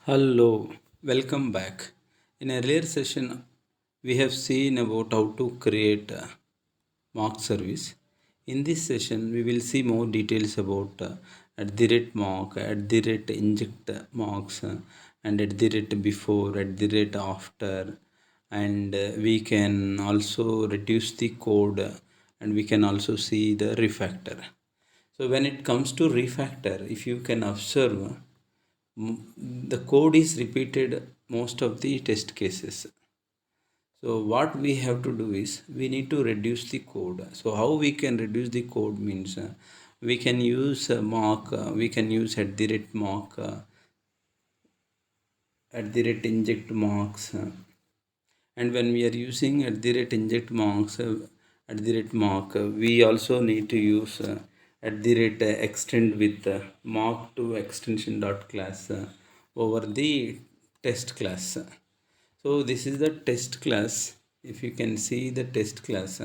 Hello, welcome back. In earlier session, we have seen about how to create a mock service. In this session, we will see more details about at the rate mock, at the rate inject mocks, and at the rate before, at the rate after, and we can also reduce the code, and we can also see the refactor. So when it comes to refactor, if you can observe, the code is repeated most of the test cases. So what we have to do is we need to reduce the code. So how we can reduce the code means we can use mock, we can use at the rate mock, at the rate inject mocks, and when we are using at the rate inject mocks, at the rate mock, we also need to use at the rate extend with mock to extension dot class over the test class. So this is the test class. If you can see the test class,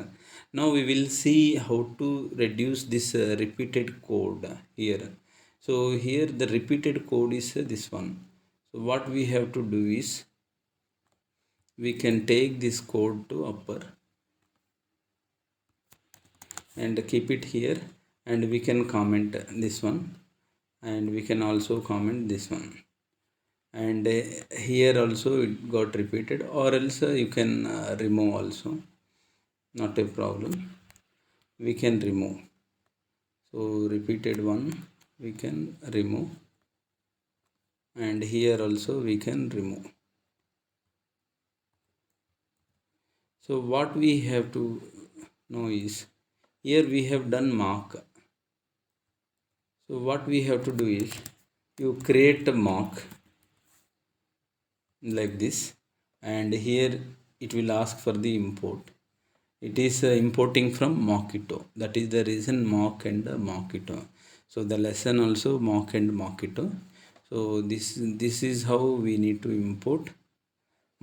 now we will see how to reduce this repeated code here. So here the repeated code is this one. So what we have to do is we can take this code to upper and keep it here, and we can comment this one, and we can also comment this one, and here also it got repeated, or else you can remove also, not a problem, we can remove. So repeated one we can remove, and here also we can remove. So what we have to know is, here we have done mark. So what we have to do is you create a mock like this, and here it will ask for the import. It is importing from Mockito. That is the reason mock and Mockito. So the lesson also mock and Mockito. So this is how we need to import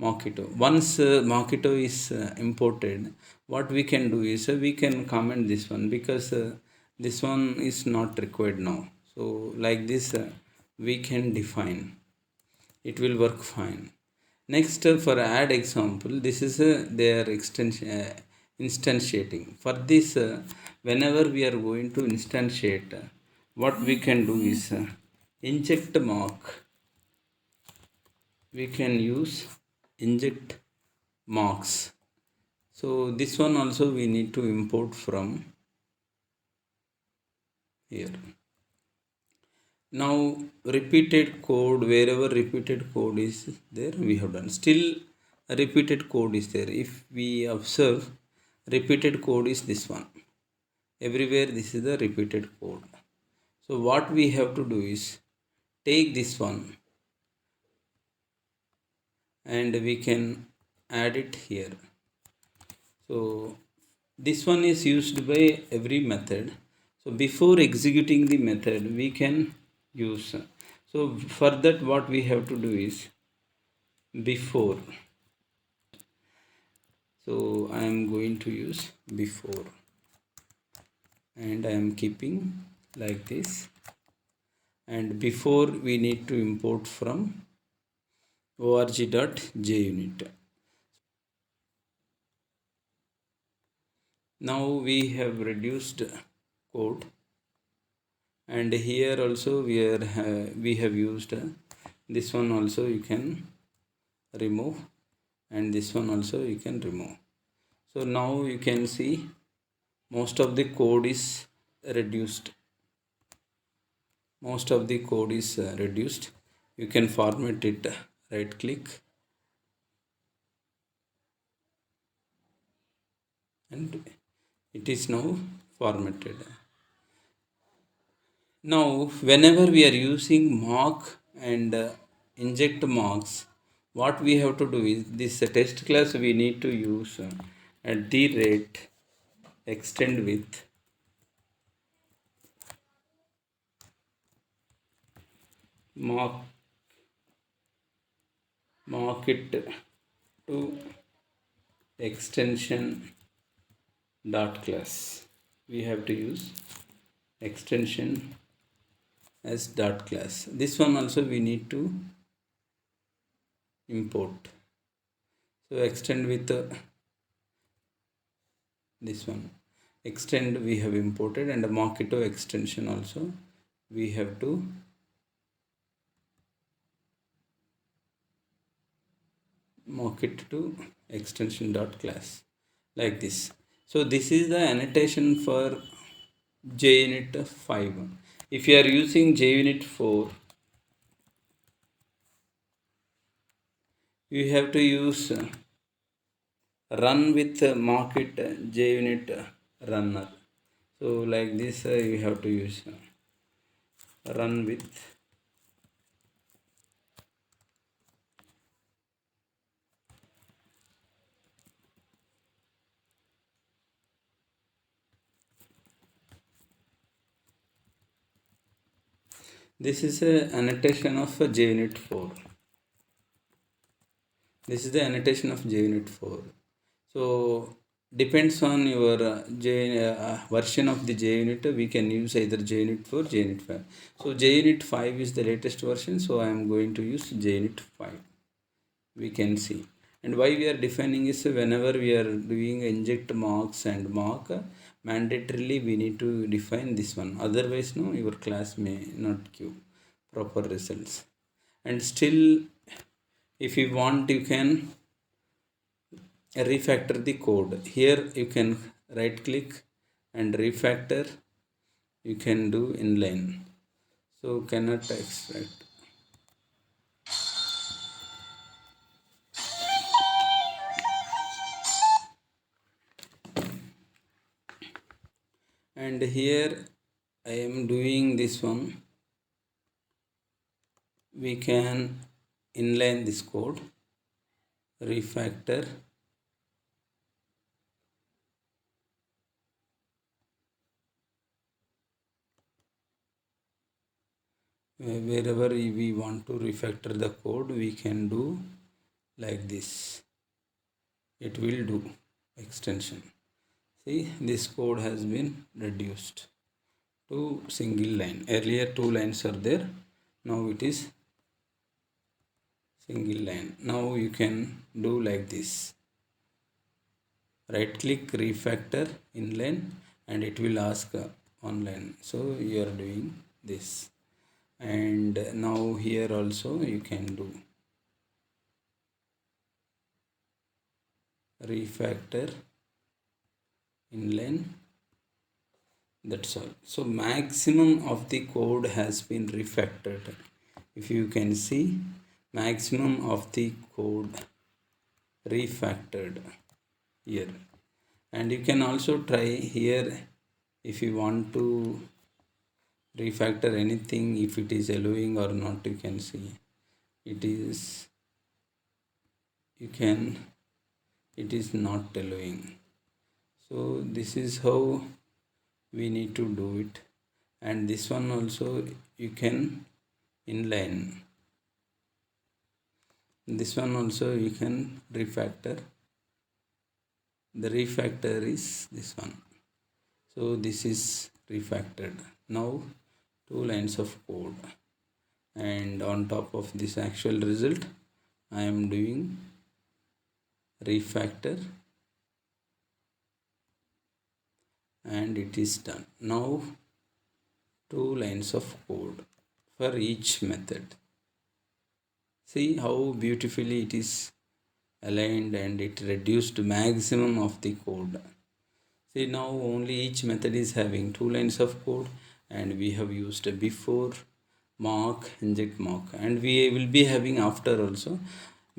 Mockito. Once Mockito is imported, what we can do is we can comment this one, because this one is not required now. So like this, we can define. It will work fine. Next, for add example, this is their extension instantiating. For this, whenever we are going to instantiate, what we can do is inject mock. We can use inject mocks. So this one also we need to import from here. Now repeated code, wherever repeated code is there, we have done. Still repeated code is there. If we observe, repeated code is this one. Everywhere this is the repeated code. So what we have to do is take this one, and we can add it here. So this one is used by every method. So before executing the method, we can use. So for that, what we have to do is before. So I am going to use before, and I am keeping like this. And before we need to import from org.junit. Now we have reduced code, and here also we have used this one also you can remove, and this one also you can remove. So now you can see most of the code is reduced. Most of the code is reduced. You can format it, right click, and it is now formatted. Now, whenever we are using mock and inject mocks, what we have to do is this test class we need to use at the rate extend with mock mock it to extension dot class. We have to use extension as dot class. This one also we need to import. So extend with this one. Extend we have imported, and the Mockito extension also we have to mock it to extension dot class like this. So this is the annotation for JUnit 5. If you are using JUnit 4, you have to use run with market JUnit runner. So like this you have to use run with. This is a annotation of JUnit 4. This is the annotation of JUnit 4. So depends on your version of the JUnit. We can use either JUnit 4, JUnit 5. So JUnit 5 is the latest version. So I am going to use JUnit 5. We can see. And why we are defining is whenever we are doing inject marks and mark, mandatorily we need to define this one. Otherwise, no, your class may not give proper results. And still, if you want, you can refactor the code. Here you can right click and refactor. You can do inline. So cannot extract. And here I am doing this one. We can inline this code, refactor, wherever we want to refactor the code, we can do like this. It will do extension. See, this code has been reduced to single line. Earlier 2 lines are there, now it is single line. Now you can do like this. Right click, refactor, inline, and it will ask online. So you are doing this. And now here also you can do refactor, inline. That's all. So maximum of the code has been refactored. If you can see, maximum of the code refactored here. And you can also try here if you want to refactor anything, if it is allowing or not. You can see it is, you can, it is not allowing. So this is how we need to do it. And this one also you can inline. This one also you can refactor. The refactor is this one. So this is refactored. Now 2 lines of code, and on top of this actual result I am doing refactor, and it is done. Now 2 lines of code for each method. See how beautifully it is aligned, and it reduced maximum of the code. See, now only each method is having 2 lines of code, and we have used a before, mark, inject, mark, and we will be having after also.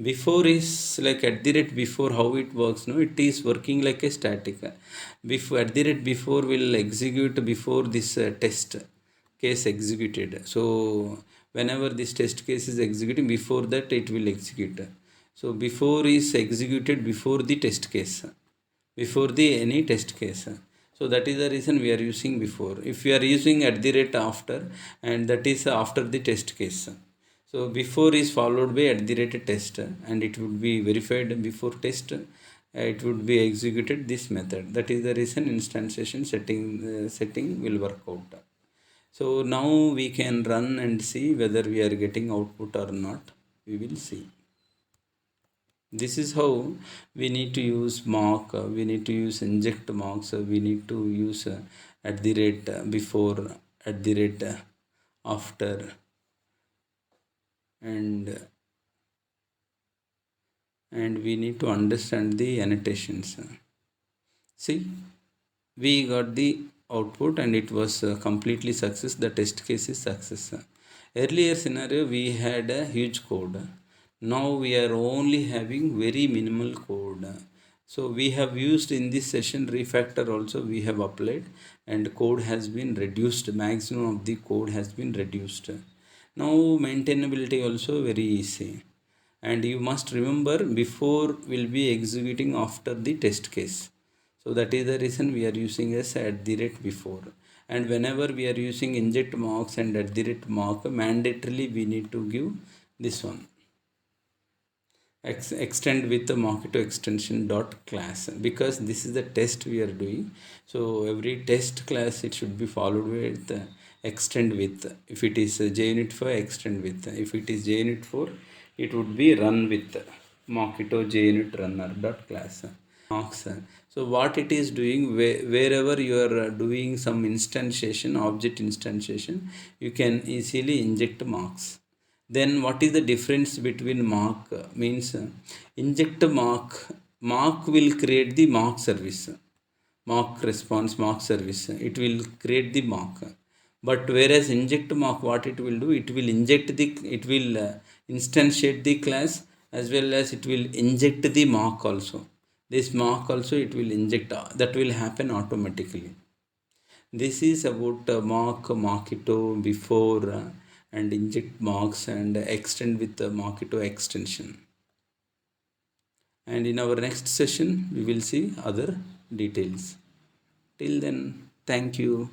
Before is like at the rate before, how it works. No, it is working like a static. Before, at the rate before will execute before this test case executed. So whenever this test case is executing, before that it will execute. So before is executed before the test case, before the any test case. So that is the reason we are using before. If we are using at the rate after, and that is after the test case. So before is followed by at the rate test, and it would be verified before test. It would be executed this method. That is the reason instantiation setting will work out. So now we can run and see whether we are getting output or not. We will see. This is how we need to use mark, we need to use inject marks, we need to use at the rate before, at the rate after, and we need to understand the annotations. See, we got the output and it was completely success. The test case is success. Earlier scenario we had a huge code. Now we are only having very minimal code. So we have used in this session refactor also we have applied, and code has been reduced. Maximum of the code has been reduced. Now maintainability also very easy, and you must remember before will be executing after the test case. So that is the reason we are using as at the rate before. And whenever we are using inject marks and at the rate mark, mandatorily we need to give this one, extend with the marketo extension dot class, because this is the test we are doing. So every test class it should be followed with extend with. If it is JUnit 5, extend with. If it is JUnit 4, it would be run with marketo JUnit runner dot class marks. So what it is doing, wherever you are doing some instantiation, object instantiation, you can easily inject marks. Then what is the difference between mark? Means inject mark, mark will create the mark service, mark response, mark service, it will create the mark. But whereas inject mark, what it will do, it will inject the, it will instantiate the class, as well as it will inject the mark also. This mark also it will inject, that will happen automatically. This is about mark, marketo before, and inject marks and extend with the marketo extension. And in our next session, we will see other details. Till then, thank you.